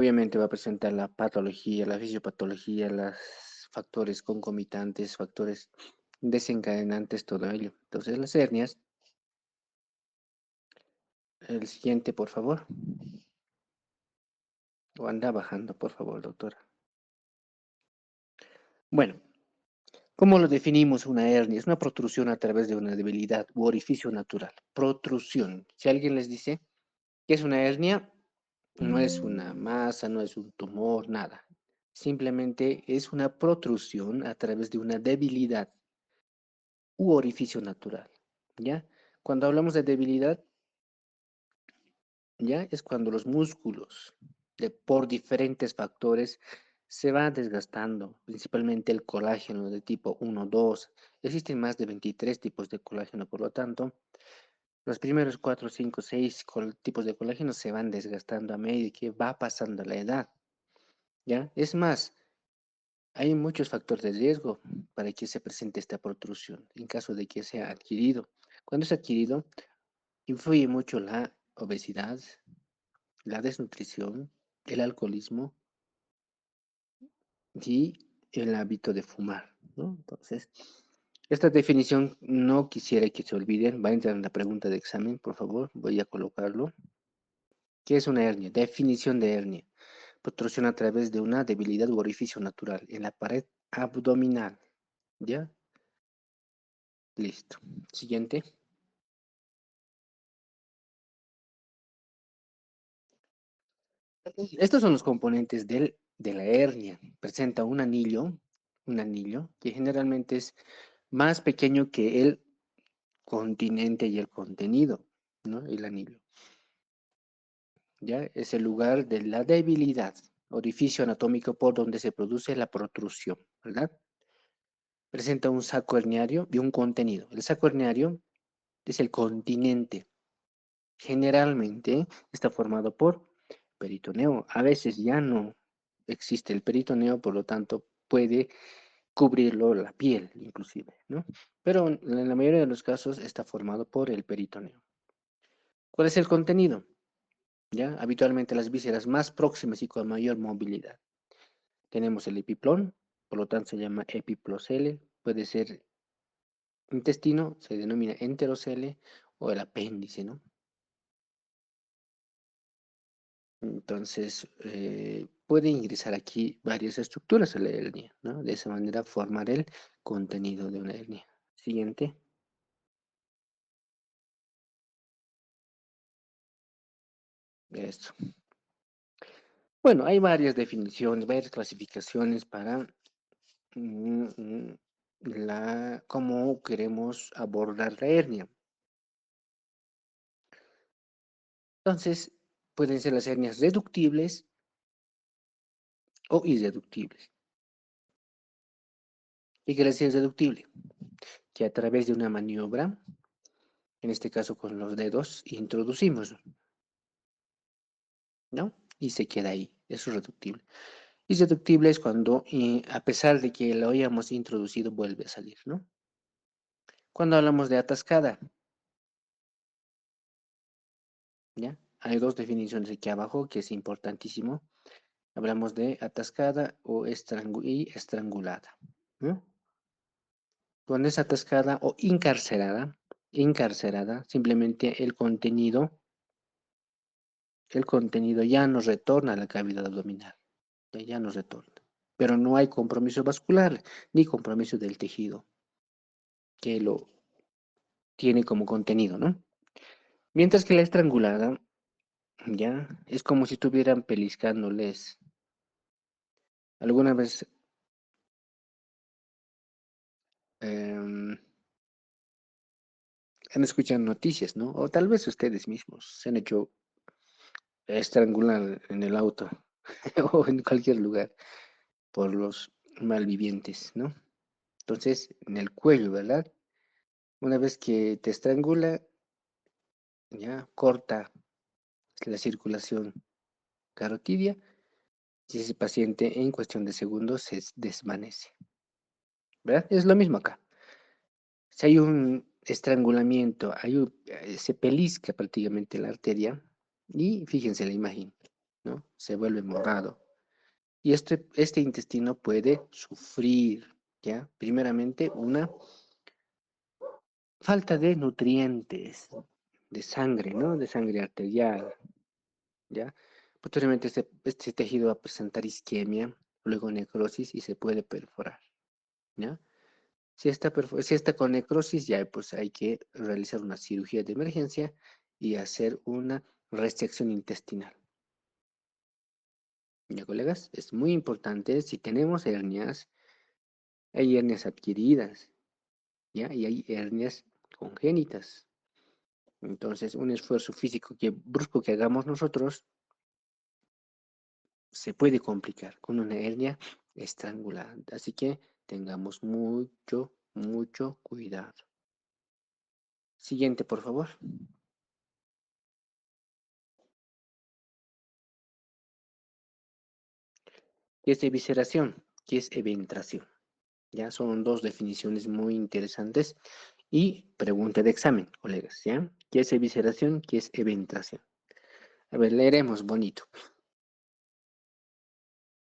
Obviamente va a presentar la patología, la fisiopatología, los factores concomitantes, factores desencadenantes, todo ello. Entonces, las hernias, el siguiente, por favor. O anda bajando, por favor, doctora. Bueno, ¿cómo lo definimos una hernia? Es una protrusión a través de una debilidad u orificio natural. Protrusión. Si alguien les dice que es una hernia, no es una masa, no es un tumor, nada. Simplemente es una protrusión a través de una debilidad u orificio natural, ¿ya? Cuando hablamos de debilidad, ¿ya? Es cuando los músculos, por diferentes factores, se van desgastando, principalmente el colágeno de tipo 1, 2. Existen más de 23 tipos de colágeno, por lo tanto, los primeros 4, 5, 6 tipos de colágeno se van desgastando a medida que va pasando la edad, ¿ya? Es más, hay muchos factores de riesgo para que se presente esta protrusión en caso de que sea adquirido. Cuando es adquirido, influye mucho la obesidad, la desnutrición, el alcoholismo y el hábito de fumar, ¿no? Entonces, esta definición no quisiera que se olviden. Va a entrar en la pregunta de examen, por favor. Voy a colocarlo. ¿Qué es una hernia? Definición de hernia. Protrusión a través de una debilidad u orificio natural en la pared abdominal. ¿Ya? Listo. Siguiente. Estos son los componentes de la hernia. Presenta un anillo que generalmente es más pequeño que el continente y el contenido, ¿no? El anillo. ¿Ya? Es el lugar de la debilidad, orificio anatómico por donde se produce la protrusión, ¿verdad? Presenta un saco herniario y un contenido. El saco herniario es el continente. Generalmente está formado por peritoneo. A veces ya no existe el peritoneo, por lo tanto puede cubrirlo la piel, inclusive, ¿no? Pero en la mayoría de los casos está formado por el peritoneo. ¿Cuál es el contenido? ¿Ya? Habitualmente las vísceras más próximas y con mayor movilidad. Tenemos el epiplón, por lo tanto se llama epiplocele, puede ser intestino, se denomina enterocele o el apéndice, ¿no? Entonces, puede ingresar aquí varias estructuras a la hernia, ¿no? De esa manera formar el contenido de una hernia. Siguiente. Esto. Bueno, hay varias definiciones, varias clasificaciones para cómo queremos abordar la hernia. Entonces, pueden ser las hernias reductibles o irreductibles. ¿Qué quiere decir reductible? Que a través de una maniobra, en este caso con los dedos, introducimos, ¿no? Y se queda ahí. Eso es reductible. Irreductible es cuando, a pesar de que lo hayamos introducido, vuelve a salir, ¿no? Cuando hablamos de atascada, ¿ya? Hay dos definiciones aquí abajo que es importantísimo. Hablamos de atascada o estrangulada, ¿no? Cuando es atascada o encarcerada, simplemente el contenido ya nos retorna a la cavidad abdominal, ya nos retorna. Pero no hay compromiso vascular ni compromiso del tejido que lo tiene como contenido, ¿no? Mientras que la estrangulada, ya, es como si estuvieran pellizcándoles. Alguna vez em, han escuchado noticias, ¿no? O tal vez ustedes mismos se han hecho estrangular en el auto o en cualquier lugar por los malvivientes, ¿no? Entonces, en el cuello, ¿verdad? Una vez que te estrangula, ya corta la circulación carotidia y ese paciente en cuestión de segundos se desvanece, ¿verdad? Es lo mismo acá. Si hay un estrangulamiento, se pellizca prácticamente la arteria y fíjense la imagen. ¿no? Se vuelve morado. Y este intestino puede sufrir, ¿ya? Primeramente, una falta de nutrientes, de sangre, ¿no? De sangre arterial, ¿ya? Posteriormente, este tejido va a presentar isquemia, luego necrosis y se puede perforar, ¿ya? Si está con necrosis, ya pues hay que realizar una cirugía de emergencia y hacer una resección intestinal. ¿Ya, colegas? Es muy importante, si tenemos hernias, hay hernias adquiridas, ¿ya? Y hay hernias congénitas. Entonces, un esfuerzo físico brusco que hagamos nosotros se puede complicar con una hernia estrangulante. Así que tengamos mucho cuidado. Siguiente, por favor. ¿Qué es evisceración? ¿Qué es eventración? Ya son dos definiciones muy interesantes y pregunta de examen, colegas, ¿ya? ¿Qué es evisceración? ¿Qué es eventración? A ver, leeremos bonito.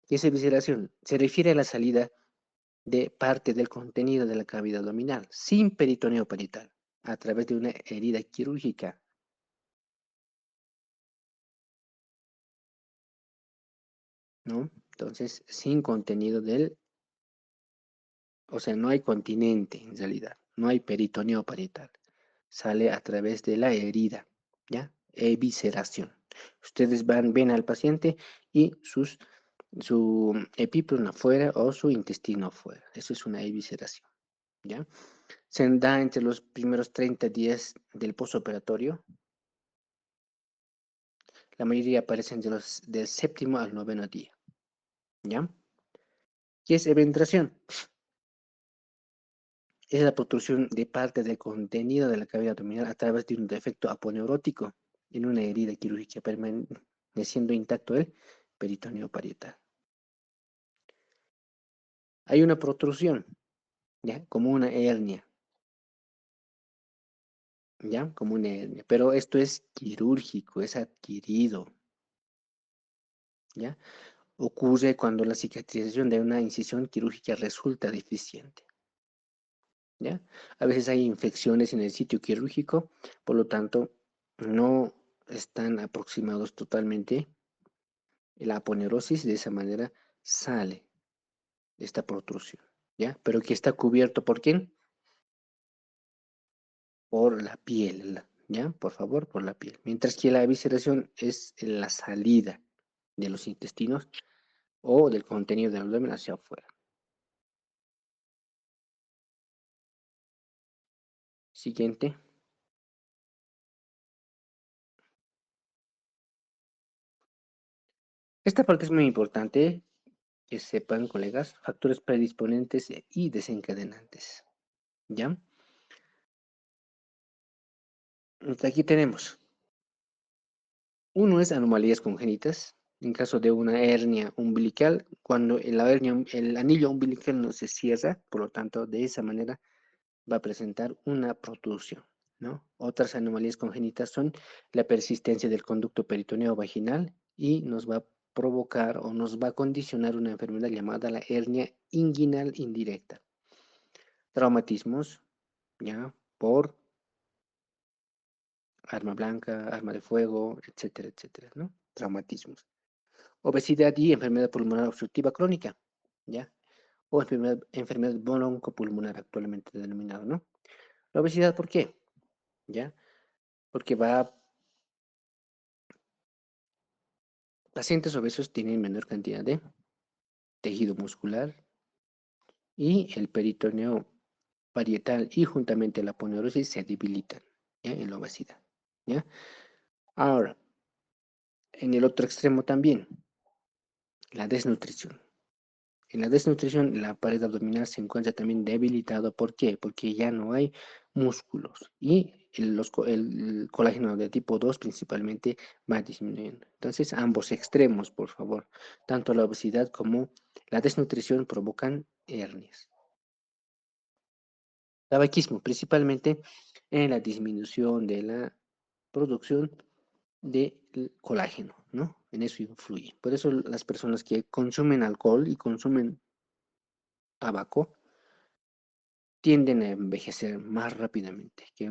¿Qué es evisceración? Se refiere a la salida de parte del contenido de la cavidad abdominal sin peritoneo parietal a través de una herida quirúrgica, ¿no? Entonces, sin contenido o sea, no hay continente en realidad, no hay peritoneo parietal. Sale a través de la herida, ¿ya? Evisceración. Ustedes ven al paciente y su epíplon afuera o su intestino afuera. Eso es una evisceración, ¿ya? Se da entre los primeros 30 días del posoperatorio. La mayoría aparecen del séptimo al noveno día, ¿ya? ¿Qué es eventración? Es la protrusión de parte del contenido de la cavidad abdominal a través de un defecto aponeurótico en una herida quirúrgica permaneciendo intacto el peritoneo parietal. Hay una protrusión, ¿ya? Como una hernia, ¿ya? Como una hernia. Pero esto es quirúrgico, es adquirido, ¿ya? Ocurre cuando la cicatrización de una incisión quirúrgica resulta deficiente, ¿ya? A veces hay infecciones en el sitio quirúrgico, por lo tanto, no están aproximados totalmente la aponeurosis, de esa manera sale esta protrusión, ¿ya? Pero que está cubierto ¿por quién? Por la piel, ¿ya? Por favor, por la piel. Mientras que la evisceración es la salida de los intestinos o del contenido del abdomen hacia afuera. Siguiente. Esta parte es muy importante que sepan, colegas, factores predisponentes y desencadenantes, ¿ya? Aquí tenemos, uno es anomalías congénitas, en caso de una hernia umbilical, cuando el anillo umbilical no se cierra, por lo tanto, de esa manera va a presentar una protrusión, ¿no? Otras anomalías congénitas son la persistencia del conducto peritoneo vaginal y nos va a provocar o nos va a condicionar una enfermedad llamada la hernia inguinal indirecta. Traumatismos, ¿ya? Por arma blanca, arma de fuego, etcétera, etcétera, ¿no? Traumatismos. Obesidad y enfermedad pulmonar obstructiva crónica, ¿ya? O enfermedad broncopulmonar actualmente denominado, ¿no? La obesidad, ¿por qué? ¿Ya? Porque pacientes obesos tienen menor cantidad de tejido muscular y el peritoneo parietal y juntamente la aponeurosis se debilitan, ¿ya? En la obesidad, ¿ya? Ahora, en el otro extremo también, la desnutrición. En la desnutrición, la pared abdominal se encuentra también debilitada. ¿Por qué? Porque ya no hay músculos y el colágeno de tipo 2 principalmente va disminuyendo. Entonces, ambos extremos, por favor, tanto la obesidad como la desnutrición provocan hernias. Tabaquismo, principalmente en la disminución de la producción del colágeno, ¿no? En eso influye. Por eso las personas que consumen alcohol y consumen tabaco tienden a envejecer más rápidamente que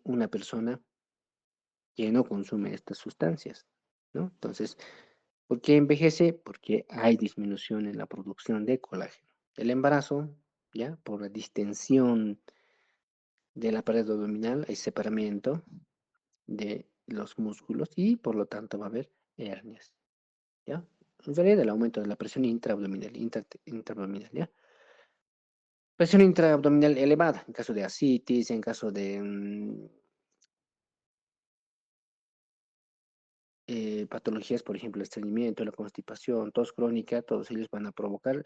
una persona que no consume estas sustancias, ¿no? Entonces, ¿por qué envejece? Porque hay disminución en la producción de colágeno. El embarazo, ¿ya? Por la distensión de la pared abdominal, hay separamiento de los músculos y por lo tanto va a haber hernias, ¿ya? En realidad el aumento de la presión intraabdominal, ¿ya? Presión intraabdominal elevada, en caso de ascitis, en caso de patologías, por ejemplo, el estreñimiento, la constipación, tos crónica, todos ellos van a provocar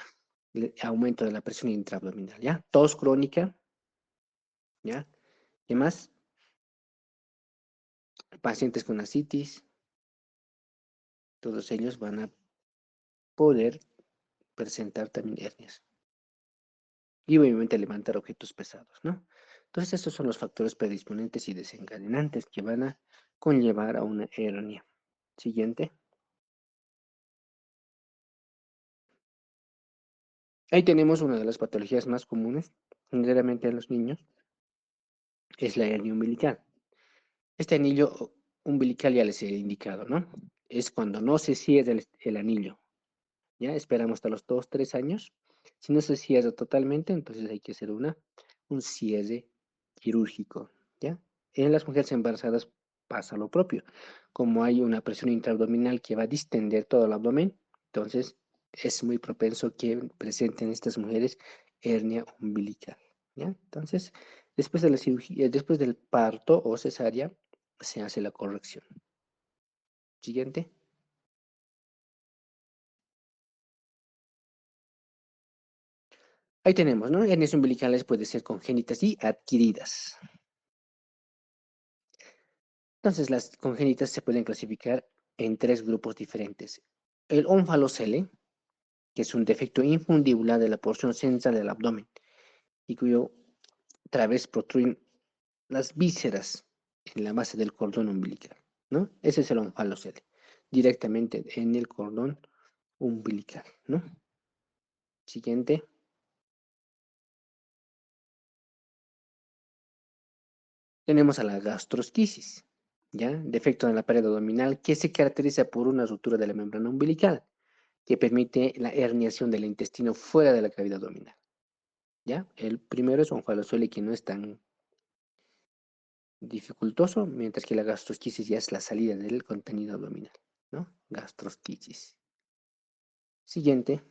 el aumento de la presión intraabdominal, ¿ya? Tos crónica, ¿ya? ¿Qué más? Pacientes con ascitis, todos ellos van a poder presentar también hernias. Y obviamente levantar objetos pesados, ¿no? Entonces, estos son los factores predisponentes y desencadenantes que van a conllevar a una hernia. Siguiente. Ahí tenemos una de las patologías más comunes, generalmente en los niños, es la hernia umbilical. Este anillo umbilical ya les he indicado, ¿no? Es cuando no se cierra el anillo. ¿Ya? Esperamos hasta los 2, 3 años. Si no se cierra totalmente, entonces hay que hacer un cierre quirúrgico, ¿ya? En las mujeres embarazadas pasa lo propio. Como hay una presión intraabdominal que va a distender todo el abdomen, entonces es muy propenso que presenten estas mujeres hernia umbilical, ¿ya? Entonces, después de la cirugía, después del parto o cesárea, se hace la corrección. Siguiente. Ahí tenemos, ¿no? Hernias umbilicales pueden ser congénitas y adquiridas. Entonces, las congénitas se pueden clasificar en tres grupos diferentes. El ónfalocele, que es un defecto infundibular de la porción central del abdomen y cuyo través protruyen las vísceras en la base del cordón umbilical, ¿no? Ese es el ónfalocele, directamente en el cordón umbilical, ¿no? Siguiente. Tenemos a la gastrosquisis, ¿ya? Defecto en la pared abdominal que se caracteriza por una ruptura de la membrana umbilical que permite la herniación del intestino fuera de la cavidad abdominal, ¿ya? El primero es onfalocele que no es tan dificultoso, mientras que la gastrosquisis ya es la salida del contenido abdominal, ¿no? Gastrosquisis. Siguiente.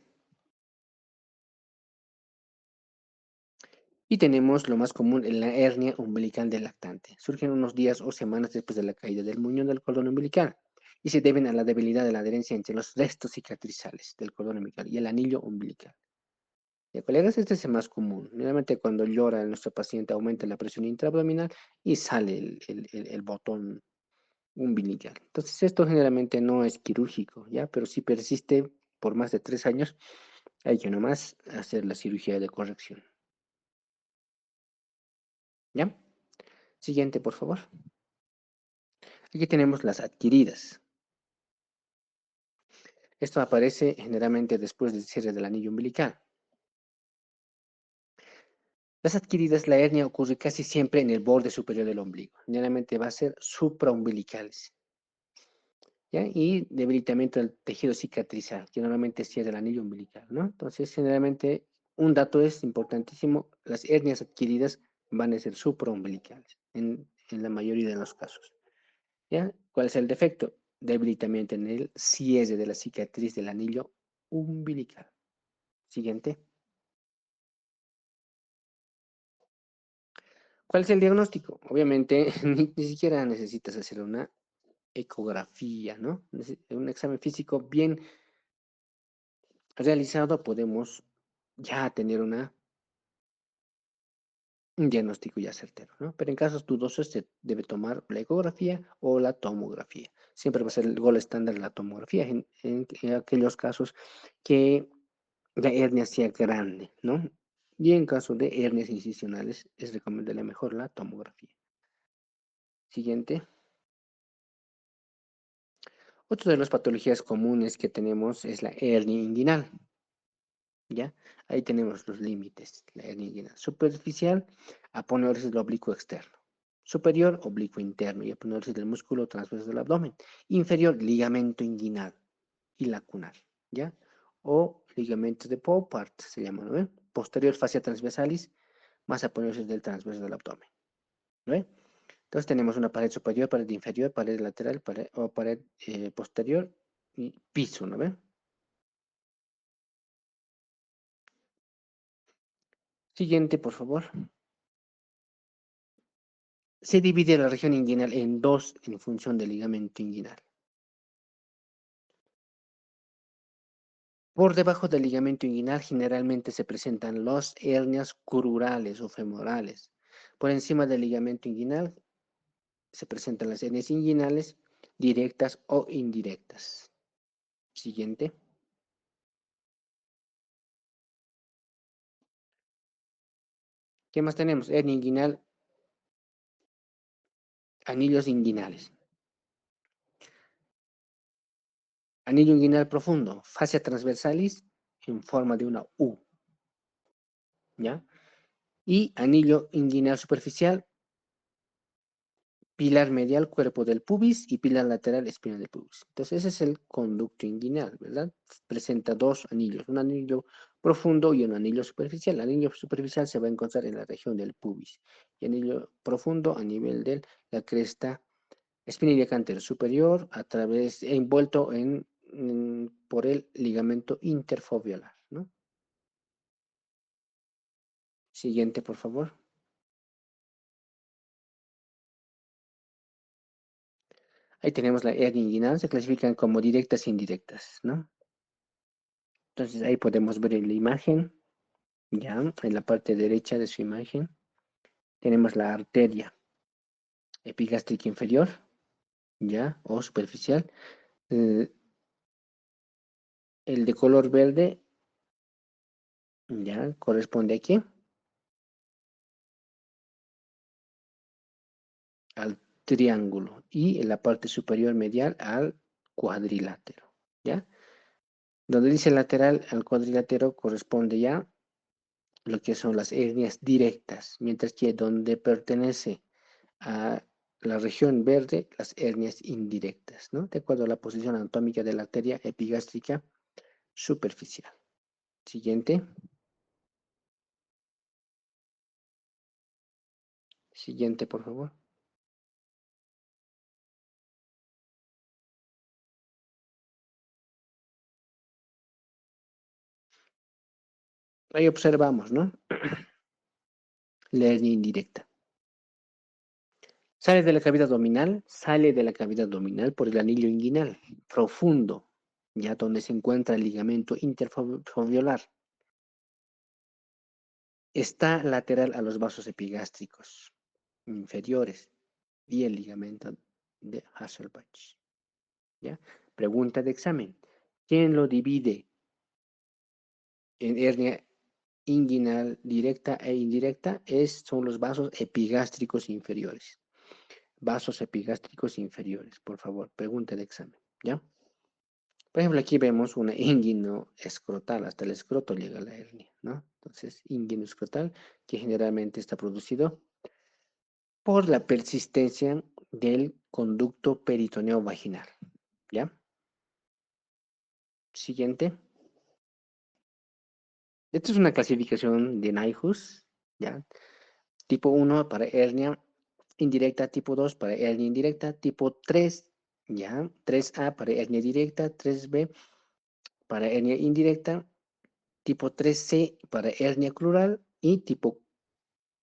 Y tenemos lo más común en la hernia umbilical del lactante. Surgen unos días o semanas después de la caída del muñón del cordón umbilical y se deben a la debilidad de la adherencia entre los restos cicatrizales del cordón umbilical y el anillo umbilical. Ya, colegas, este es el más común. Generalmente cuando llora nuestro paciente aumenta la presión intraabdominal y sale el botón umbilical. Entonces esto generalmente no es quirúrgico, ¿ya? Pero si persiste por más de 3 años, hay que nomás hacer la cirugía de corrección, ¿ya? Siguiente, por favor. Aquí tenemos las adquiridas. Esto aparece generalmente después del cierre del anillo umbilical. Las adquiridas, la hernia ocurre casi siempre en el borde superior del ombligo. Generalmente va a ser supraumbilicales, ¿ya? Y debilitamiento del tejido cicatrizal, que normalmente cierra el anillo umbilical, ¿no? Entonces, generalmente, un dato es importantísimo, las hernias adquiridas van a ser supraumbilicales en la mayoría de los casos, ¿ya? ¿Cuál es el defecto? Debilitamiento en el cierre de la cicatriz del anillo umbilical. Siguiente. ¿Cuál es el diagnóstico? Obviamente, ni siquiera necesitas hacer una ecografía, ¿no? Un examen físico bien realizado, podemos ya tener un diagnóstico ya certero, ¿no? Pero en casos dudosos se debe tomar la ecografía o la tomografía. Siempre va a ser el gol estándar la tomografía en aquellos casos que la hernia sea grande, ¿no? Y en caso de hernias incisionales es recomendable mejor la tomografía. Siguiente. Otra de las patologías comunes que tenemos es la hernia inguinal, ¿ya? Ahí tenemos los límites. La hernia inguinal superficial, aponeursis del oblicuo externo. Superior, oblicuo interno y aponeursis del músculo transverso del abdomen. Inferior, ligamento inguinal y lacunar, ¿ya? O ligamentos de Poupart, se llaman, ¿no? Posterior, fascia transversalis, más aponeursis del transverso del abdomen, ¿no? Entonces tenemos una pared superior, pared inferior, pared lateral, pared posterior y piso, ¿no ven? Siguiente, por favor. Se divide la región inguinal en dos en función del ligamento inguinal. Por debajo del ligamento inguinal generalmente se presentan las hernias crurales o femorales. Por encima del ligamento inguinal se presentan las hernias inguinales directas o indirectas. Siguiente. ¿Qué más tenemos? Hernia inguinal, anillos inguinales. Anillo inguinal profundo, fascia transversalis en forma de una U, ¿ya? Y anillo inguinal superficial, pilar medial, cuerpo del pubis y pilar lateral, espina del pubis. Entonces ese es el conducto inguinal, ¿verdad? Presenta dos anillos, un anillo profundo y un anillo superficial. El anillo superficial se va a encontrar en la región del pubis y anillo profundo a nivel de la cresta espina ilíaca anterior superior a través, envuelto por el ligamento interfoveolar, ¿no? Siguiente, por favor. Ahí tenemos la hernia inguinal, se clasifican como directas e indirectas, ¿no? Entonces ahí podemos ver en la imagen, ya, en la parte derecha de su imagen, tenemos la arteria epigástrica inferior, ya, o superficial. Eh, el de color verde, ya, corresponde aquí al triángulo y en la parte superior medial al cuadrilátero, ¿ya? Donde dice lateral al cuadrilátero corresponde ya lo que son las hernias directas, mientras que donde pertenece a la región verde, las hernias indirectas, ¿no? De acuerdo a la posición anatómica de la arteria epigástrica superficial. Siguiente. Siguiente, por favor. Ahí observamos, ¿no? La hernia indirecta. Sale de la cavidad abdominal por el anillo inguinal profundo, ya donde se encuentra el ligamento interfoveolar. Está lateral a los vasos epigástricos inferiores y el ligamento de Hasselbalch, ¿ya? Pregunta de examen. ¿Quién lo divide en hernia inguinal directa e indirecta? Son los vasos epigástricos inferiores. Vasos epigástricos inferiores, por favor, pregunta de examen, ¿ya? Por ejemplo, aquí vemos una inguino escrotal, hasta el escroto llega la hernia, ¿no? Entonces, inguino escrotal, que generalmente está producido por la persistencia del conducto peritoneo vaginal, ¿ya? Siguiente. Esta es una clasificación de Nyhus, ¿ya? Tipo 1 para hernia indirecta, tipo 2 para hernia indirecta, tipo 3, ¿ya? 3A para hernia directa, 3B para hernia indirecta, tipo 3C para hernia crural y tipo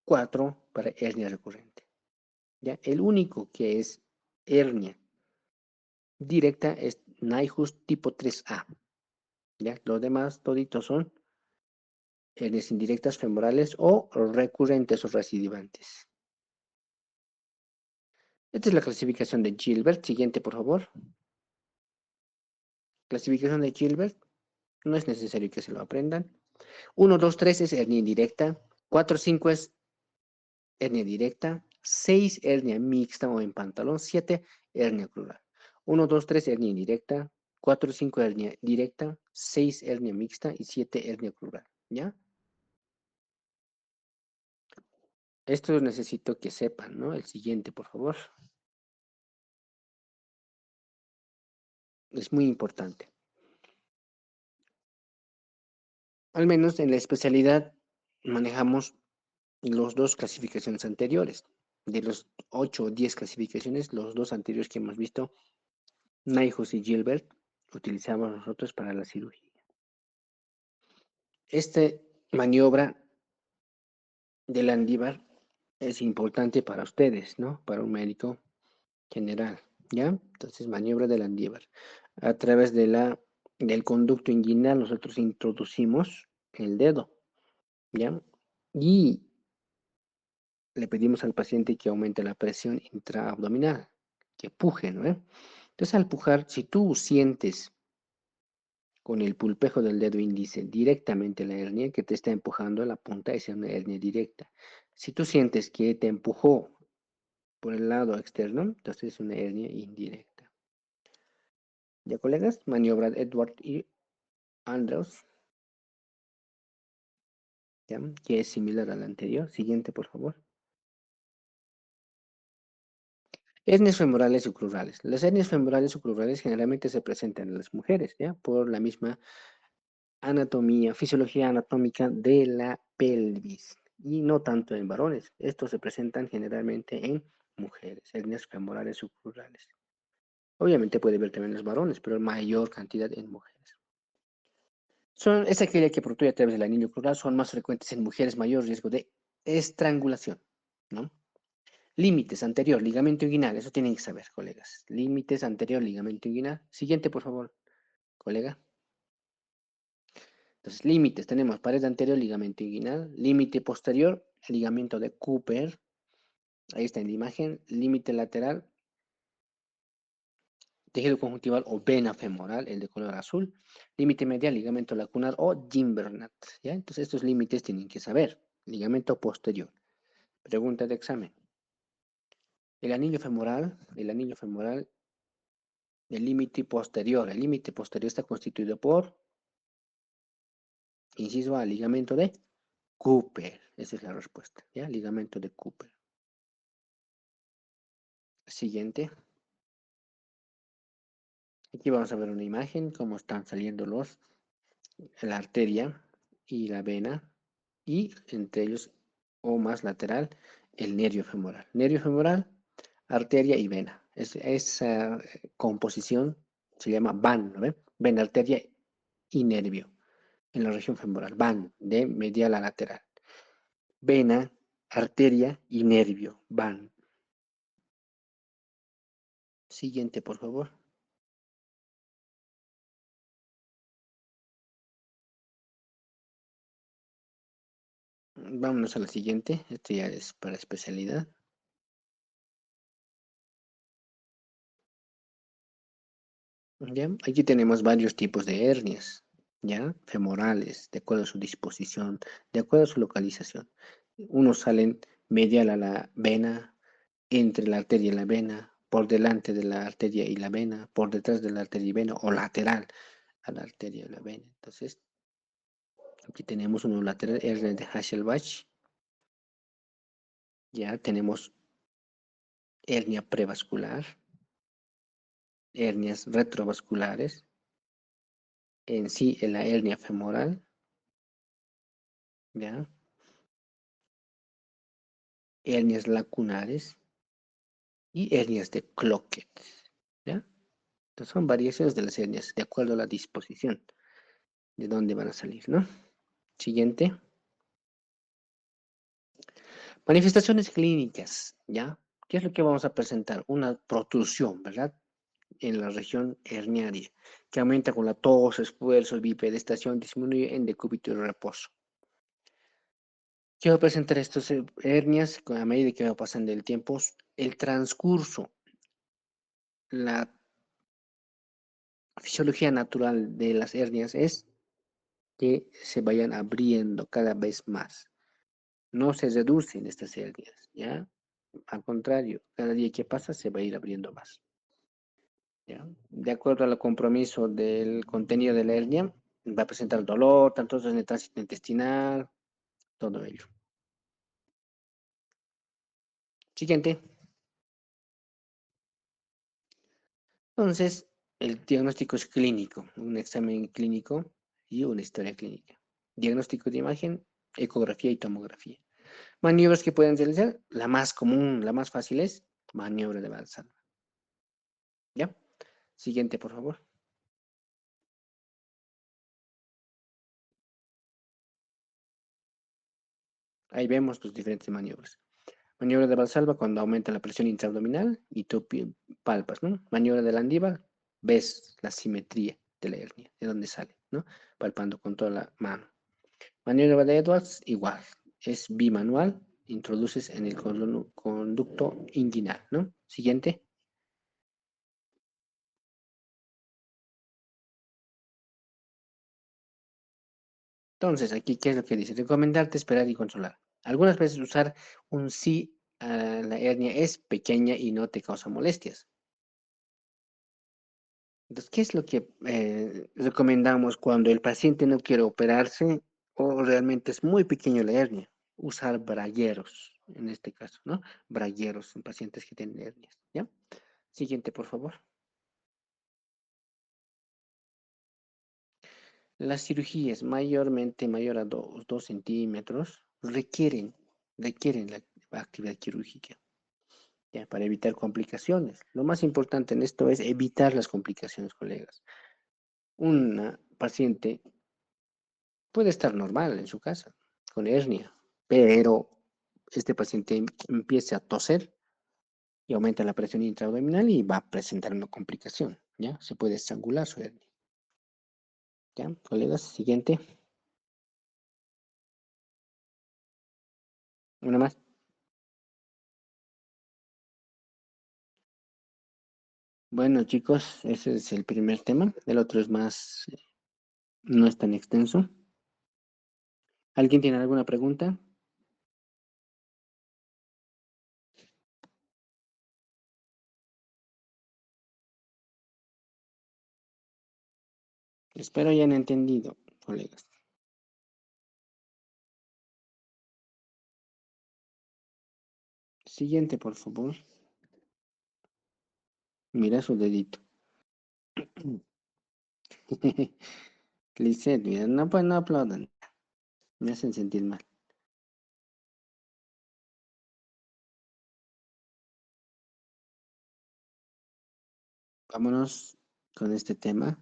4 para hernia recurrente, ¿ya? El único que es hernia directa es Nyhus tipo 3A, ¿ya? Los demás toditos son hernias indirectas femorales o recurrentes o recidivantes. Esta es la clasificación de Gilbert. Siguiente, por favor. Clasificación de Gilbert. No es necesario que se lo aprendan. 1, 2, 3 es hernia indirecta. 4, 5 es hernia directa. 6, hernia mixta o en pantalón. 7, hernia crural. 1, 2, 3, hernia indirecta. 4, 5, hernia directa. 6, hernia mixta. Y 7, hernia crural. ¿Ya? Esto necesito que sepan, ¿no? El siguiente, por favor. Es muy importante. Al menos en la especialidad manejamos los dos clasificaciones anteriores. De los 8 o 10 clasificaciones, los dos anteriores que hemos visto, Nyhus y Gilbert, utilizamos nosotros para la cirugía. Esta maniobra de Landívar es importante para ustedes, ¿no? Para un médico general, ¿ya? Entonces, maniobra de Landívar. A través del conducto inguinal nosotros introducimos el dedo, ¿ya? Y le pedimos al paciente que aumente la presión intraabdominal, que puje, ¿no? Entonces, al pujar, si tú sientes con el pulpejo del dedo índice directamente la hernia que te está empujando a la punta, esa es una hernia directa. Si tú sientes que te empujó por el lado externo, entonces es una hernia indirecta. ¿Ya, colegas? Maniobra de Edward y Andrews, ¿ya? Que es similar a la anterior. Siguiente, por favor. Hernias femorales y sucrurales. Las hernias femorales y sucrurales generalmente se presentan en las mujeres, ¿ya? Por la misma anatomía, fisiología anatómica de la pelvis y no tanto en varones. Estos se presentan generalmente en mujeres, hernias femorales subplurales. Obviamente puede haber también en los varones, pero mayor cantidad en mujeres. Es aquella que protruye a través del anillo crural, son más frecuentes en mujeres, mayor riesgo de estrangulación, ¿no? Límites anterior, ligamento inguinal, eso tienen que saber, colegas. Límites anterior, ligamento inguinal. Siguiente, por favor, colega. Entonces, límites, tenemos pared anterior, ligamento inguinal, límite posterior, ligamento de Cooper, ahí está en la imagen, límite lateral, tejido conjuntival o vena femoral, el de color azul, límite medial, ligamento lacunar o Gimbernat, ¿ya? Entonces, estos límites tienen que saber. Ligamento posterior. Pregunta de examen. El anillo femoral, el límite posterior está constituido por, inciso A, ligamento de Cooper. Esa es la respuesta, ¿ya? Ligamento de Cooper. Siguiente. Aquí vamos a ver una imagen, cómo están saliendo la arteria y la vena, y entre ellos, o más lateral, el nervio femoral. Nervio femoral, arteria y vena. Esa composición se llama van, ¿no ven? Vena, arteria y nervio en la región femoral. Van, de medial a lateral. Vena, arteria y nervio. Van. Siguiente, por favor. Vámonos a la siguiente. Esto ya es para especialidad. ¿Ya? Aquí tenemos varios tipos de hernias, ¿ya? Femorales, de acuerdo a su disposición, de acuerdo a su localización. Unos salen medial a la vena, entre la arteria y la vena, por delante de la arteria y la vena, por detrás de la arteria y vena, o lateral a la arteria y la vena. Entonces, aquí tenemos uno lateral, hernia de Hasselbach, ya tenemos hernia prevascular, hernias retrovasculares, en sí en la hernia femoral, ¿ya? Hernias lacunares y hernias de Cloquet, ¿ya? Entonces son variaciones de las hernias de acuerdo a la disposición de dónde van a salir, ¿no? Siguiente. Manifestaciones clínicas, ¿ya? ¿Qué es lo que vamos a presentar? Una protrusión, ¿verdad? En la región herniaria, que aumenta con la tos, esfuerzo, bipedestación, disminuye en decúbito y reposo. ¿Qué va a presentar estas hernias a medida que va pasando el tiempo? El transcurso, la fisiología natural de las hernias es que se vayan abriendo cada vez más. No se reducen estas hernias, ¿ya? Al contrario, cada día que pasa se va a ir abriendo más. ¿ya? De acuerdo al compromiso del contenido de la hernia, va a presentar dolor, tanto en el tránsito intestinal, todo ello. Siguiente. Entonces, el diagnóstico es clínico, un examen clínico y una historia clínica. Diagnóstico de imagen, ecografía y tomografía. Maniobras que pueden realizar, la más común, la más fácil es maniobra de Valsalva. ¿Ya? Siguiente, por favor. Ahí vemos los diferentes maniobras. Maniobra de Valsalva cuando aumenta la presión intraabdominal y tú palpas, ¿no? Maniobra de Landívar, ves la simetría de la hernia, de dónde sale, ¿no? Palpando con toda la mano. Maniobra de Edwards, igual, es bimanual, introduces en el conducto inguinal, ¿no? Siguiente. Entonces, aquí, ¿qué es lo que dice? Recomendarte esperar y controlar. Algunas veces usar un sí a la hernia es pequeña y no te causa molestias. Entonces, ¿qué es lo que recomendamos cuando el paciente no quiere operarse o realmente es muy pequeño la hernia? Usar bragueros, en este caso, ¿no? Bragueros en pacientes que tienen hernias, ¿ya? Siguiente, por favor. Las cirugías mayormente mayor a 2 centímetros requieren la actividad quirúrgica, ¿ya? Para evitar complicaciones. Lo más importante en esto es evitar las complicaciones, colegas. Una paciente puede estar normal en su casa, con hernia, pero este paciente empieza a toser y aumenta la presión intraabdominal y va a presentar una complicación, ¿ya? Se puede estrangular su hernia, ¿ya? Colegas, siguiente, una más. Bueno, chicos, ese es el primer tema. El otro es más, no es tan extenso. ¿Alguien tiene alguna pregunta? Espero hayan entendido, colegas. Siguiente, por favor. Mira su dedito. Lisset, mira, no, pues no aplaudan. Me hacen sentir mal. Vámonos con este tema.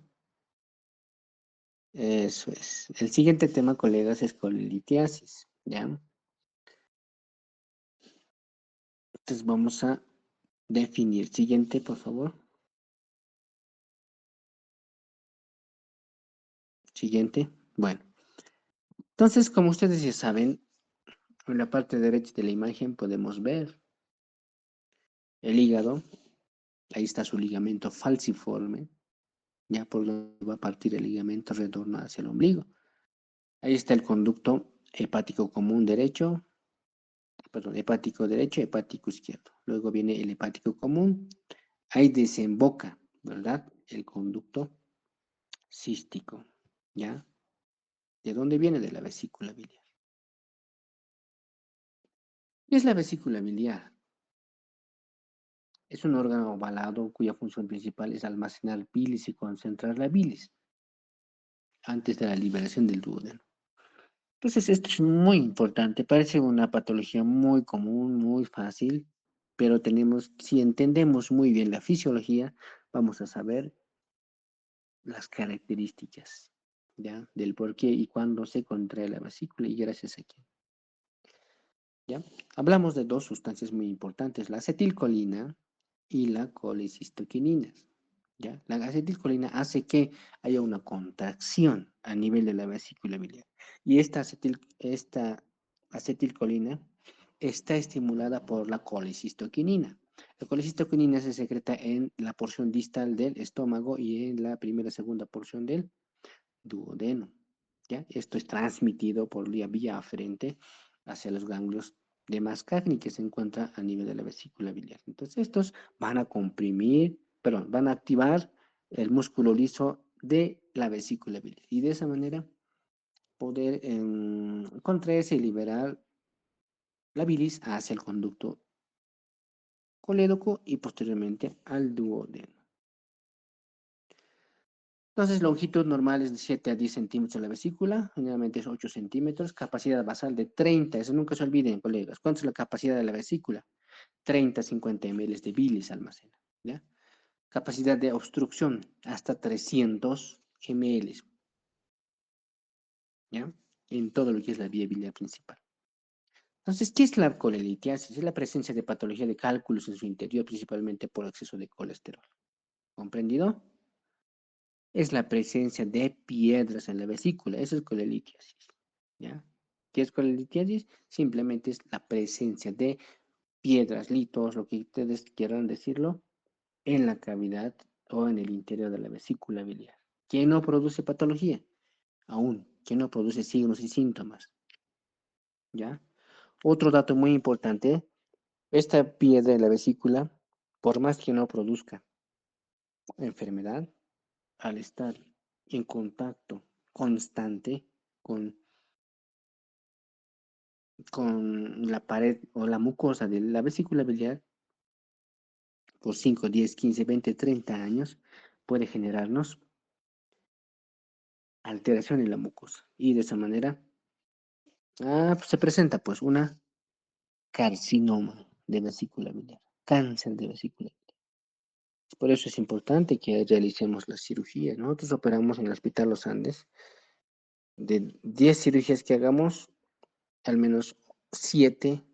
Eso es. El siguiente tema, colegas, es colitiasis, ¿ya? Entonces vamos a definir. Siguiente, por favor. Siguiente. Bueno, entonces, como ustedes ya saben, en la parte derecha de la imagen podemos ver el hígado. Ahí está su ligamento falciforme, ya por donde va a partir el ligamento retorno hacia el ombligo. Ahí está el conducto hepático común derecho, perdón, hepático derecho, hepático izquierdo. Luego viene el hepático común. Ahí desemboca, ¿verdad? El conducto cístico, ¿ya? ¿De dónde viene? De la vesícula biliar. ¿Qué es la vesícula biliar? Es un órgano ovalado cuya función principal es almacenar bilis y concentrar la bilis antes de la liberación del duodeno. Entonces, esto es muy importante, parece una patología muy común, muy fácil, pero tenemos, si entendemos muy bien la fisiología, vamos a saber las características, ¿ya? Del por qué y cuándo se contrae la vesícula y gracias a qué, ¿ya? Hablamos de dos sustancias muy importantes, la acetilcolina y la colecistoquinina, ¿ya? La acetilcolina hace que haya una contracción a nivel de la vesícula biliar. Y esta acetilcolina está estimulada por la colecistoquinina. La colecistoquinina se secreta en la porción distal del estómago y en la primera y segunda porción del duodeno, ¿ya? Esto es transmitido por vía aferente hacia los ganglios de Mascagni que se encuentra a nivel de la vesícula biliar. Entonces, estos van a comprimir perdón, van a activar el músculo liso de la vesícula biliar y de esa manera poder contraerse y liberar la bilis hacia el conducto colédoco y posteriormente al duodeno. Entonces, longitud normal es de 7 a 10 centímetros de la vesícula, generalmente es 8 centímetros, capacidad basal de 30, eso nunca se olviden, colegas. ¿Cuánto es la capacidad de la vesícula? 30 a 50 ml de bilis almacena, ¿ya? Capacidad de obstrucción, hasta 300 ml, ¿ya? En todo lo que es la vía biliar principal. Entonces, ¿qué es la colelitiasis? Es la presencia de patología de cálculos en su interior, principalmente por exceso de colesterol. ¿Comprendido? Es la presencia de piedras en la vesícula. Eso es colelitiasis. ¿Ya? ¿Qué es colelitiasis? Simplemente es la presencia de piedras, litos, lo que ustedes quieran decirlo, en la cavidad o en el interior de la vesícula biliar. ¿Qué no produce patología? Aún, que no produce signos y síntomas. ¿Ya? Otro dato muy importante, esta piedra en la vesícula, por más que no produzca enfermedad, al estar en contacto constante con, con la pared o la mucosa de la vesícula biliar, por 5, 10, 15, 20, 30 años, puede generarnos alteración en la mucosa. Y de esa manera pues se presenta pues una carcinoma de vesícula biliar, cáncer de vesícula biliar. Por eso es importante que realicemos la cirugía. Nosotros operamos en el Hospital Los Andes. De 10 cirugías que hagamos, al menos 7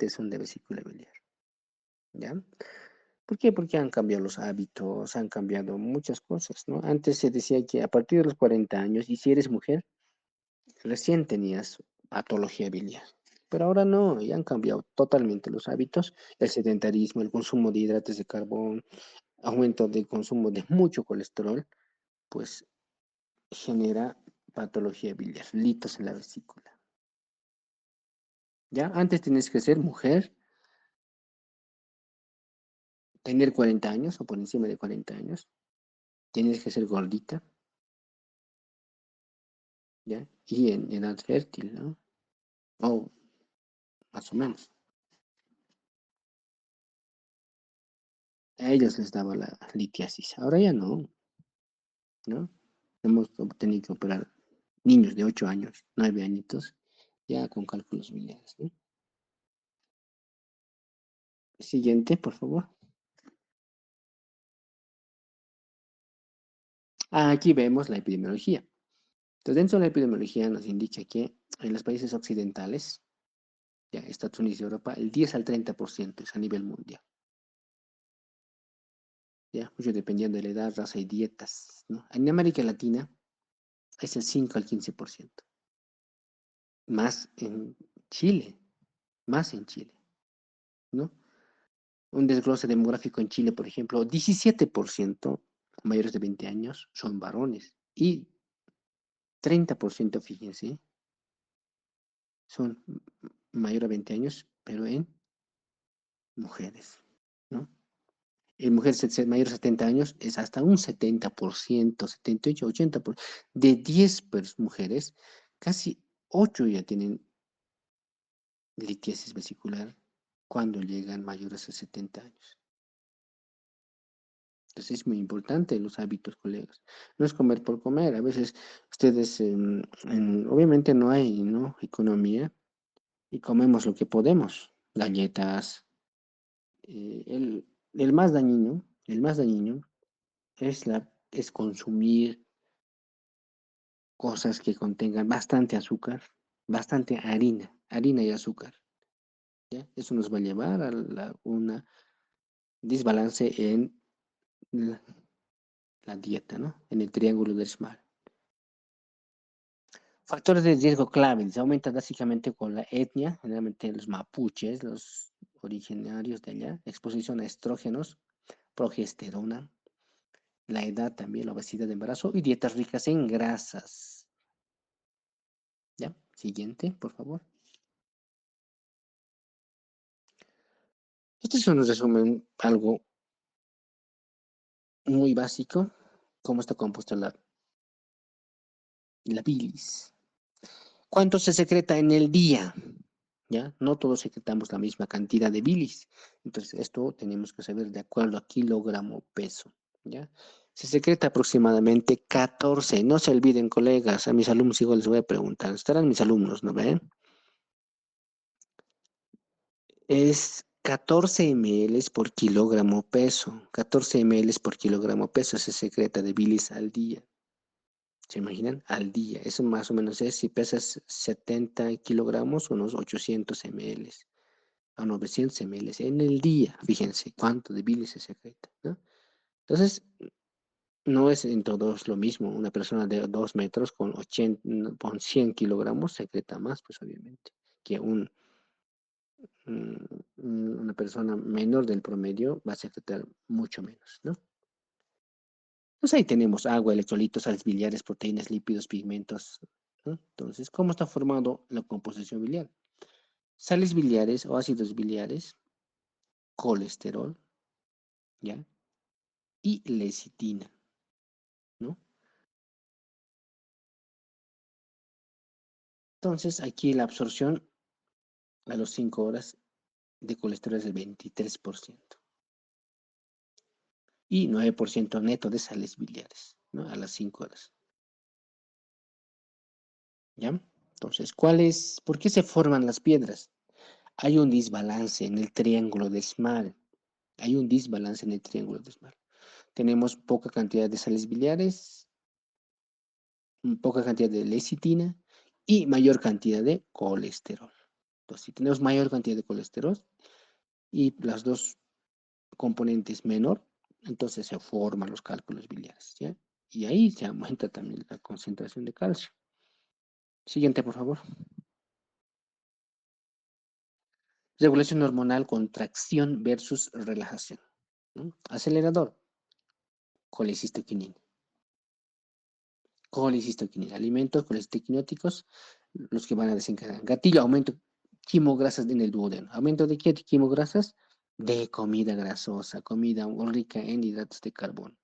son de vesícula biliar. ¿Ya? ¿Por qué? Porque han cambiado los hábitos, han cambiado muchas cosas, ¿no? Antes se decía que a partir de los 40 años, y si eres mujer, recién tenías patología biliar. Pero ahora no, ya han cambiado totalmente los hábitos, el sedentarismo, el consumo de hidratos de carbón, aumento del consumo de mucho colesterol, pues genera patología biliar, litos en la vesícula. ¿Ya? Antes tenías que ser mujer, tener 40 años o por encima de 40 años, tienes que ser gordita, ¿ya? Y en edad fértil, ¿no? O más o menos. A ellos les daba la litiasis, ahora ya no, ¿no? Hemos tenido que operar niños de 8 años, 9 añitos, ya con cálculos biliares, ¿no? Siguiente, por favor. Aquí vemos la epidemiología. Entonces, dentro de la epidemiología nos indica que en los países occidentales, ya Estados Unidos y Europa, el 10 al 30% es a nivel mundial. Ya, mucho dependiendo de la edad, raza y dietas, ¿no? En América Latina es el 5 al 15%. Más en Chile, más en Chile, ¿no? Un desglose demográfico en Chile, por ejemplo, 17% mayores de 20 años son varones y 30%, fíjense, son mayores de 20 años, pero en mujeres, ¿no? En mujeres mayores de 70 años es hasta un 70%, 78, 80%. De 10 mujeres, casi 8 ya tienen litiasis vesicular cuando llegan mayores a 70 años. Entonces es muy importante los hábitos, colegas. No es comer por comer. A veces ustedes, obviamente no hay, ¿no?, economía y comemos lo que podemos. Galletas. El más dañino es consumir cosas que contengan bastante azúcar, bastante harina y azúcar. ¿Ya? Eso nos va a llevar a una desbalance en la, la dieta, ¿no? En el triángulo del SMART. Factores de riesgo clave, se aumenta básicamente con la etnia, generalmente los mapuches, los originarios de allá, exposición a estrógenos, progesterona, la edad también, la obesidad de embarazo y dietas ricas en grasas. ¿Ya? Siguiente, por favor. Este es un resumen algo muy básico, cómo está compuesta la bilis. ¿Cuánto se secreta en el día? ¿Ya? No todos secretamos la misma cantidad de bilis. Entonces, esto tenemos que saber de acuerdo a kilogramo peso. ¿Ya? Se secreta aproximadamente 14. No se olviden, colegas, a mis alumnos igual les voy a preguntar. Estarán mis alumnos, ¿no ven? Es 14 ml por kilogramo peso. 14 ml por kilogramo peso se secreta de bilis al día. ¿Se imaginan? Al día. Eso más o menos es, si pesas 70 kilogramos, unos 800 ml a 900 ml en el día. Fíjense cuánto de bilis se secreta, ¿no? Entonces, no es en todos lo mismo. Una persona de 2 metros con 80, con 100 kilogramos secreta más, pues obviamente, que una persona menor del promedio va a secretar mucho menos, ¿no? Pues ahí tenemos agua, electrolitos, sales biliares, proteínas, lípidos, pigmentos, ¿no? Entonces, ¿cómo está formado la composición biliar? Sales biliares o ácidos biliares, colesterol, ¿ya? Y lecitina, ¿no? Entonces, aquí la absorción a las 5 horas de colesterol es del 23% y 9% neto de sales biliares, ¿no? A las 5 horas, ¿ya? Entonces, ¿por qué se forman las piedras? Hay un desbalance en el triángulo de Small. Hay un desbalance en el triángulo de Small. Tenemos poca cantidad de sales biliares, poca cantidad de lecitina y mayor cantidad de colesterol. Entonces, si tenemos mayor cantidad de colesterol y las dos componentes menor, entonces se forman los cálculos biliares, ¿ya? Y ahí se aumenta también la concentración de calcio. Siguiente, por favor. Regulación hormonal, contracción versus relajación, ¿no? Acelerador, colecistoquinina. Colecistoquinina, alimentos colecistoquinóticos, los que van a desencadenar. Gatillo, aumento quimograsas en el duodeno. ¿Aumento de qué quimograsas? De comida grasosa, comida rica en hidratos de carbono.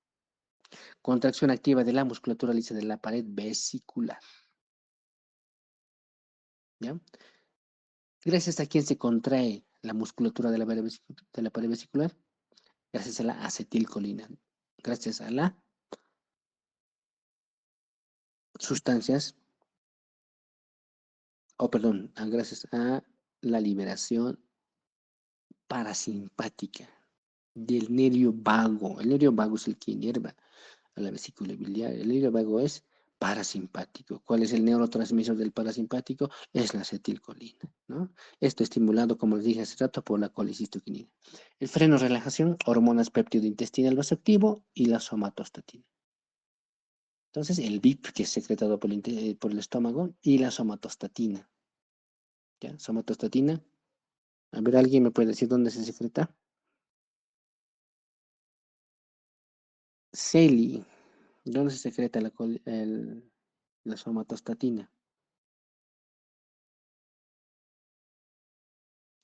Contracción activa de la musculatura lisa de la pared vesicular. ¿Ya? Gracias a quién se contrae la musculatura de la pared vesicular. Gracias a la acetilcolina. Gracias a las sustancias, perdón, gracias a la liberación parasimpática del nervio vago. El nervio vago es el que inerva a la vesícula biliar. El nervio vago es parasimpático. ¿Cuál es el neurotransmisor del parasimpático? Es la acetilcolina, ¿no? Esto estimulado, como les dije hace rato, por la colecistoquinina. El freno relajación, hormonas péptido intestinal vasoactivo y la somatostatina. Entonces, el BIP, que es secretado por el estómago, y la somatostatina. ¿Ya? Somatostatina. A ver, ¿alguien me puede decir dónde se secreta? CELI. ¿Dónde se secreta la somatostatina?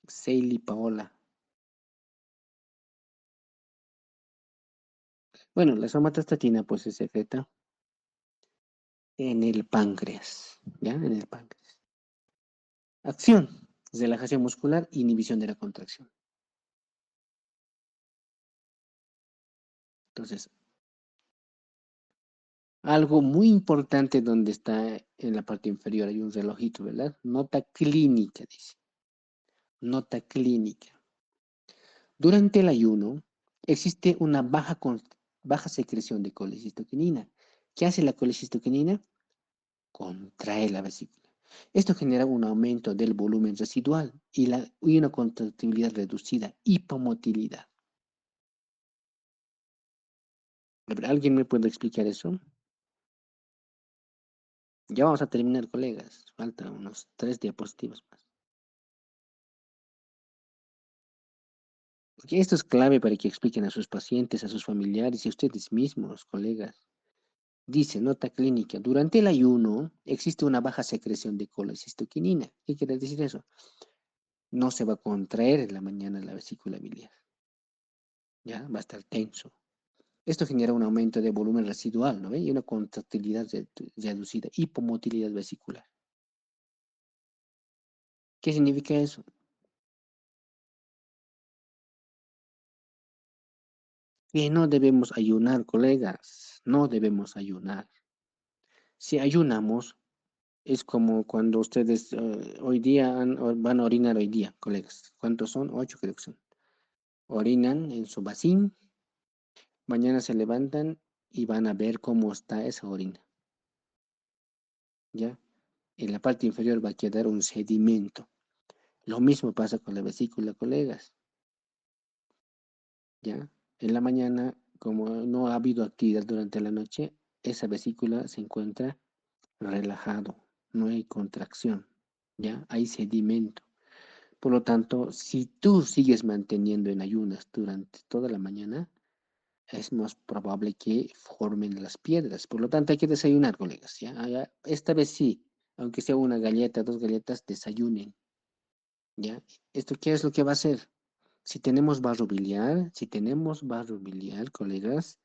Seili Paola. Bueno, la somatostatina pues se secreta en el páncreas, ¿ya? En el páncreas. Acción, relajación muscular, inhibición de la contracción. Entonces, algo muy importante donde está en la parte inferior, hay un relojito, ¿verdad? Nota clínica, dice. Nota clínica. Durante el ayuno existe una baja secreción de colecistoquinina. ¿Qué hace la colecistoquinina? Contrae la vesícula. Esto genera un aumento del volumen residual y una contractibilidad reducida, hipomotilidad. ¿Alguien me puede explicar eso? Ya vamos a terminar, colegas. Faltan unos 3 diapositivas más. Porque esto es clave para que expliquen a sus pacientes, a sus familiares y a ustedes mismos, colegas. Dice, nota clínica, durante el ayuno existe una baja secreción de colecistoquinina. ¿Qué quiere decir eso? No se va a contraer en la mañana la vesícula biliar. Ya, va a estar tenso. Esto genera un aumento de volumen residual, ¿no ve? Y una contractilidad reducida, hipomotilidad vesicular. ¿Qué significa eso? Que no debemos ayunar, colegas, no debemos ayunar. Si ayunamos, es como cuando ustedes hoy día van a orinar hoy día, colegas. ¿Cuántos son? 8 creo que son. Orinan en su vacín, mañana se levantan y van a ver cómo está esa orina, ¿ya? En la parte inferior va a quedar un sedimento. Lo mismo pasa con la vesícula, colegas, ¿ya? En la mañana, como no ha habido actividad durante la noche, esa vesícula se encuentra relajado, no hay contracción, ¿ya? Hay sedimento. Por lo tanto, si tú sigues manteniendo en ayunas durante toda la mañana, es más probable que formen las piedras. Por lo tanto, hay que desayunar, colegas, ¿ya? Esta vez sí, aunque sea una galleta, dos galletas, desayunen, ¿ya? ¿Esto qué es lo que va a hacer? Si tenemos barro biliar, colegas,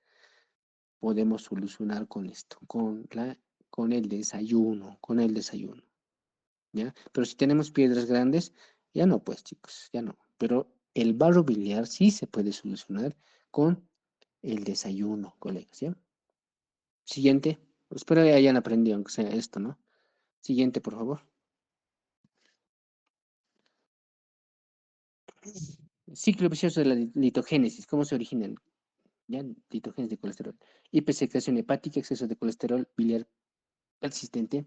podemos solucionar con esto, con el desayuno, ¿ya? Pero si tenemos piedras grandes, ya no, pues, chicos, ya no. Pero el barro biliar sí se puede solucionar con el desayuno, colegas, ¿ya? Siguiente. Espero que hayan aprendido, aunque sea esto, ¿no? Siguiente, por favor. Ciclo vicioso de la litogénesis. ¿Cómo se originan? ¿Ya? Litogénesis de colesterol. Hipersecreción hepática, exceso de colesterol biliar persistente,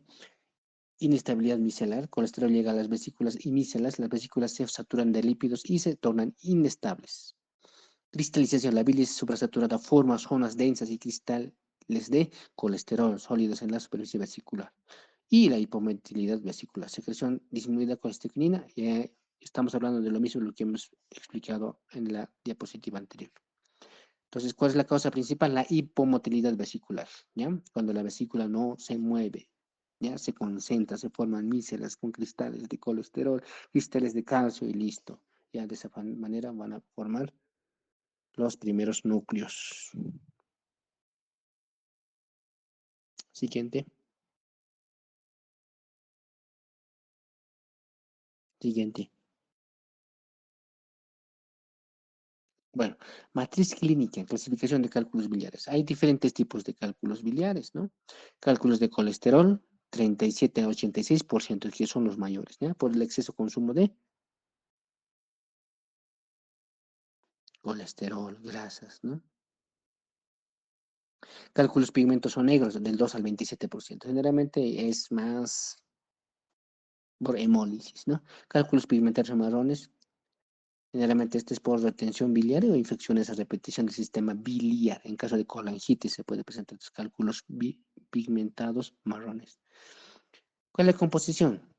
inestabilidad micelar. Colesterol llega a las vesículas y micelas. Las vesículas se saturan de lípidos y se tornan inestables. Cristalización, la bilis suprasaturada forma zonas densas y cristales de colesterol sólidos en la superficie vesicular. Y la hipometilidad vesicular, secreción disminuida con estequinina. Estamos hablando de lo mismo lo que hemos explicado en la diapositiva anterior. Entonces, ¿cuál es la causa principal? La hipomotilidad vesicular, ¿ya? Cuando la vesícula no se mueve, ¿ya? Se concentra, se forman mícelas con cristales de colesterol, cristales de calcio y listo. Ya de esa manera van a formar los primeros núcleos. Siguiente, siguiente. Bueno, matriz clínica, clasificación de cálculos biliares. Hay diferentes tipos de cálculos biliares, ¿no? Cálculos de colesterol, 37 a 86%, que son los mayores, ¿ya? Por el exceso consumo de colesterol, grasas, ¿no? Cálculos pigmentos o negros, del 2 al 27%. Generalmente es más por hemólisis, ¿no? Cálculos pigmentarios marrones, generalmente este es por retención biliar o infecciones a repetición del sistema biliar. En caso de colangitis se puede presentar estos cálculos pigmentados marrones. ¿Cuál es la composición?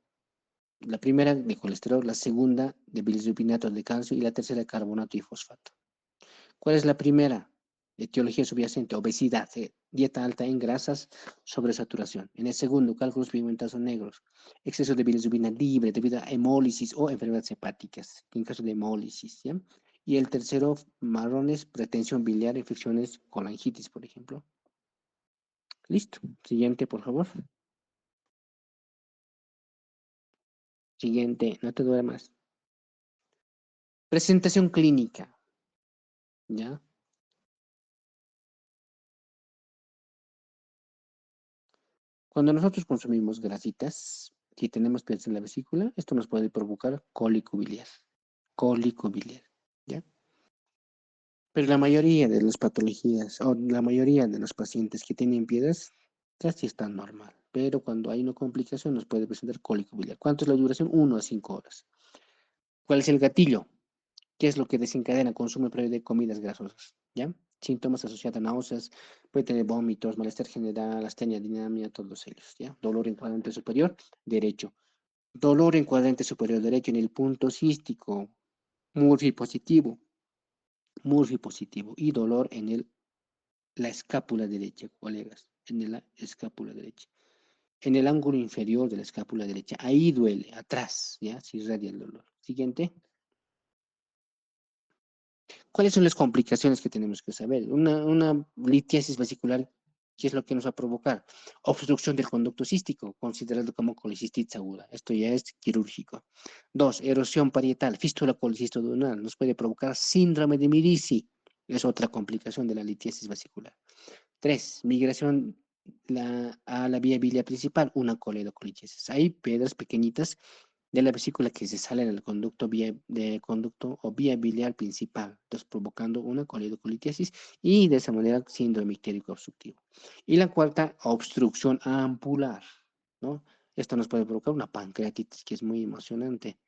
La primera de colesterol, la segunda de bilirrubinato de calcio y la tercera de carbonato y fosfato. ¿Cuál es la primera? Etiología subyacente, obesidad, dieta alta en grasas, sobresaturación. En el segundo, cálculos pigmentados negros, exceso de bilirrubina libre debido a hemólisis o enfermedades hepáticas, en caso de hemólisis, ¿ya? Y el tercero, marrones, retención biliar, infecciones, colangitis, por ejemplo. Listo. Siguiente, por favor. Siguiente, no te duele más. Presentación clínica, ¿ya? Cuando nosotros consumimos grasitas, si tenemos piedras en la vesícula, esto nos puede provocar cólico biliar. Cólico biliar, ¿ya? Pero la mayoría de las patologías, o la mayoría de los pacientes que tienen piedras, casi están normal. Pero cuando hay una complicación, nos puede presentar cólico biliar. ¿Cuánto es la duración? 1 a 5 horas. ¿Cuál es el gatillo? ¿Qué es lo que desencadena consumo previo de comidas grasosas? ¿Ya? Síntomas asociados a náuseas, puede tener vómitos, malestar general, astenia, dinamia, todos ellos, ¿ya? Dolor en cuadrante superior derecho. Dolor en cuadrante superior derecho en el punto cístico, Murphy positivo, Murphy positivo. Y dolor en la escápula derecha, colegas, en la escápula derecha. En el ángulo inferior de la escápula derecha, ahí duele, atrás, ¿ya? Si irradia el dolor. Siguiente. ¿Cuáles son las complicaciones que tenemos que saber? Una litiasis vesicular, ¿qué es lo que nos va a provocar? Obstrucción del conducto cístico, considerado como colicistitis aguda. Esto ya es quirúrgico. Dos, erosión parietal, fístula colicistoduodenal, nos puede provocar síndrome de Mirici. Es otra complicación de la litiasis vesicular. Tres, migración a la vía biliar principal, una coledocolitis. Hay piedras pequeñitas de la vesícula que se salen del conducto, de conducto o vía biliar principal, entonces provocando una coledocolitis y de esa manera síndrome ictérico obstructivo. Y la cuarta, obstrucción ampular, ¿no? Esto nos puede provocar una pancreatitis, que es muy emocionante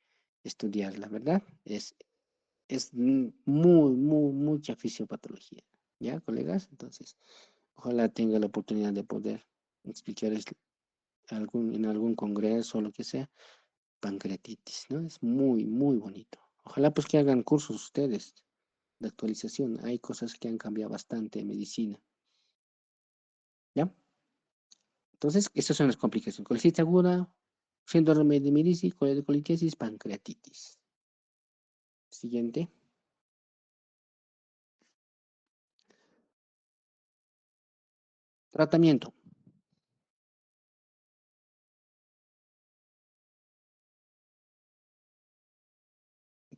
estudiar, la verdad. Es mucha fisiopatología, ¿ya, colegas? Entonces, ojalá tenga la oportunidad de poder explicar en algún congreso o lo que sea, pancreatitis, ¿no? Es muy bonito. Ojalá pues que hagan cursos ustedes de actualización. Hay cosas que han cambiado bastante en medicina, ¿ya? Entonces, esas son las complicaciones. Colicitis aguda, síndrome de Mirici, coledocolitis, pancreatitis. Siguiente. Tratamiento.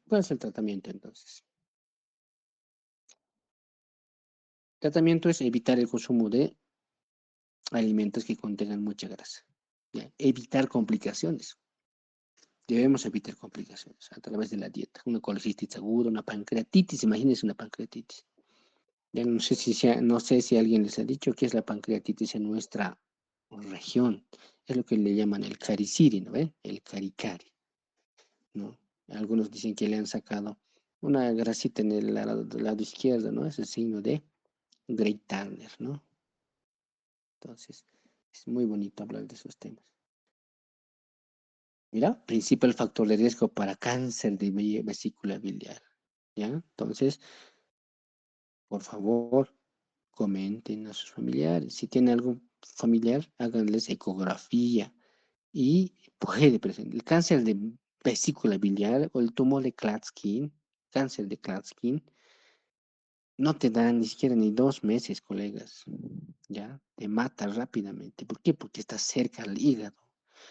¿Cuál es el tratamiento entonces? Tratamiento es evitar el consumo de alimentos que contengan mucha grasa. ¿Ya? Evitar complicaciones. Debemos evitar complicaciones a través de la dieta. Una colecitis aguda, una pancreatitis, imagínense una pancreatitis. Ya no sé si alguien les ha dicho qué es la pancreatitis en nuestra región. Es lo que le llaman el cariciri, ¿no ve? El caricari, ¿no? Algunos dicen que le han sacado una grasita en el lado izquierdo, ¿no? Es el signo de Great Turner, ¿no? Entonces, es muy bonito hablar de esos temas. Mira, principal factor de riesgo para cáncer de vesícula biliar. ¿Ya? Entonces, por favor, comenten a sus familiares. Si tienen algún familiar, háganles ecografía y puede presentar el cáncer de vesícula biliar o el tumor de Klatskin, cáncer de Klatskin, no te dan ni siquiera ni 2 meses, colegas. ¿Ya? Te mata rápidamente. ¿Por qué? Porque está cerca al hígado.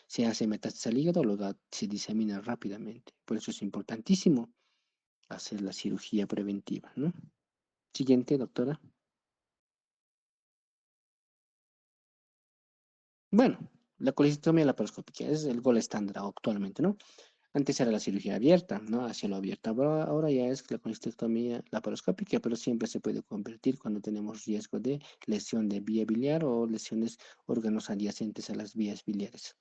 Se hace metástasis al hígado, luego se disemina rápidamente. Por eso es importantísimo hacer la cirugía preventiva, ¿no? Siguiente, doctora. Bueno, la colecitomía laparoscópica es el gol estándar actualmente, ¿no? Antes era la cirugía abierta, ¿no? Hacia lo abierto. Ahora ya es la colecitomía laparoscópica, pero siempre se puede convertir cuando tenemos riesgo de lesión de vía biliar o lesiones órganos adyacentes a las vías biliares.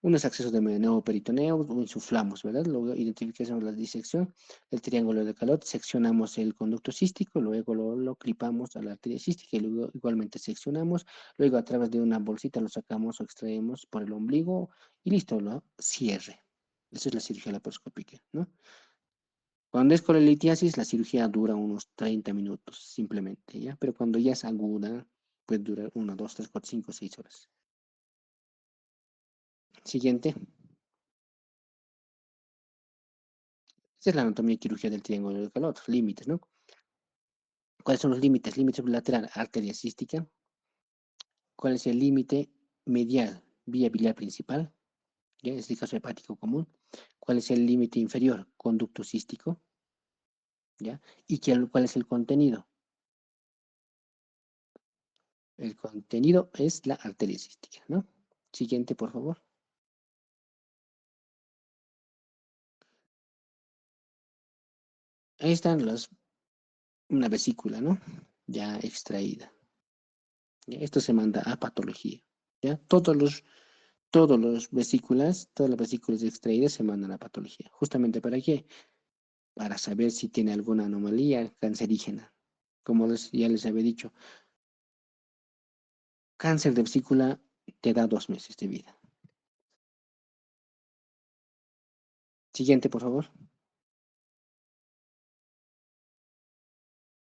Unos accesos de neoperitoneo o insuflamos, ¿verdad? Luego identificamos la disección, el triángulo de Calot, seccionamos el conducto cístico, luego lo clipamos a la arteria cística y luego igualmente seccionamos, luego a través de una bolsita lo sacamos o extraemos por el ombligo y listo, ¿no? Cierre. Esa es la cirugía laparoscópica, ¿no? Cuando es colelitiasis, la cirugía dura unos 30 minutos, simplemente, ¿ya? Pero cuando ya es aguda, puede durar 1, 2, 3, 4, 5, 6 horas. Siguiente. Esa es la anatomía y quirúrgica del triángulo de Calot, límites, ¿no? ¿Cuáles son los límites? Límite lateral, arteria cística. ¿Cuál es el límite medial? Vía biliar principal, ¿ya? Es el caso hepático común. ¿Cuál es el límite inferior? Conducto cístico, ¿ya? ¿Y cuál es el contenido? El contenido es la arteria cística, ¿no? Siguiente, por favor. Ahí están una vesícula, ¿no? Ya extraída. ¿Ya? Esto se manda a patología, ¿ya? Todas las vesículas extraídas se mandan a patología. ¿Justamente para qué? Para saber si tiene alguna anomalía cancerígena. Como ya les había dicho, cáncer de vesícula te da 2 meses de vida. Siguiente, por favor.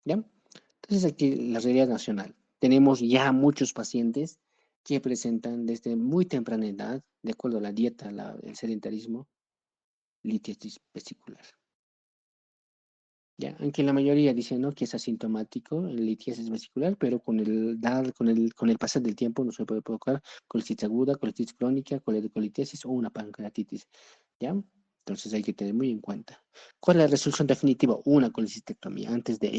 ¿Ya? Entonces aquí la realidad nacional. Tenemos ya muchos pacientes que presentan desde muy temprana edad, de acuerdo a la dieta, el sedentarismo, litiasis vesicular. Ya, aunque la mayoría dicen, ¿no?, que es asintomático, el litiasis vesicular, pero con el pasar del tiempo no se puede provocar colitis aguda, colitis crónica, colitiasis o una pancreatitis, ¿ya? Entonces hay que tener muy en cuenta. ¿Cuál es la resolución definitiva? Una colecistectomía, antes de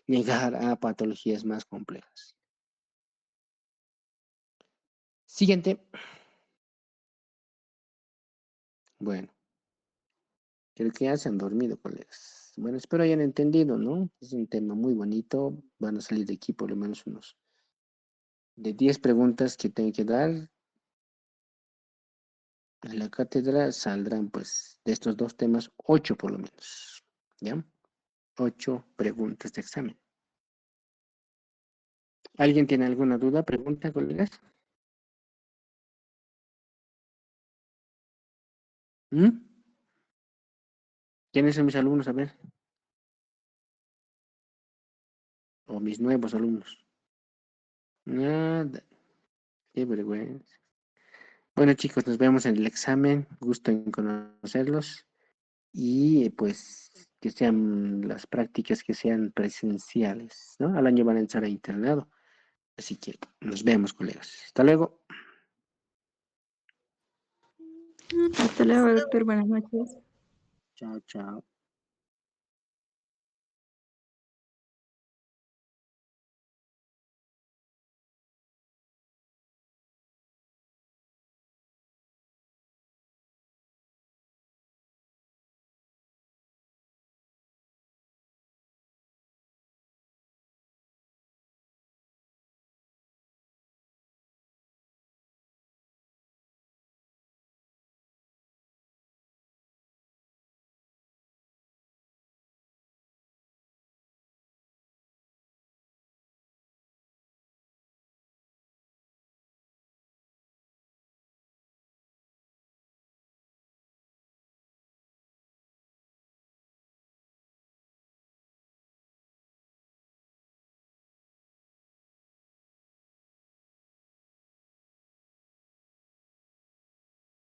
llegar a patologías más complejas. Siguiente. Bueno, creo que ya se han dormido, colegas. Bueno, espero hayan entendido, ¿no? Es un tema muy bonito. Van a salir de aquí por lo menos unos de 10 preguntas que tengo que dar. En la cátedra saldrán, pues, de estos dos temas, 8 por lo menos. ¿Ya? 8 preguntas de examen. ¿Alguien tiene alguna duda, pregunta, colegas? ¿Mm? ¿Quiénes son mis alumnos? A ver. O mis nuevos alumnos. Nada. Qué vergüenza. Bueno, chicos, nos vemos en el examen. Gusto en conocerlos. Y pues que sean las prácticas que sean presenciales, ¿no? Al año van a entrar a internado. Así que nos vemos, colegas. Hasta luego. Hasta luego, doctor. Buenas noches. Chao, chao.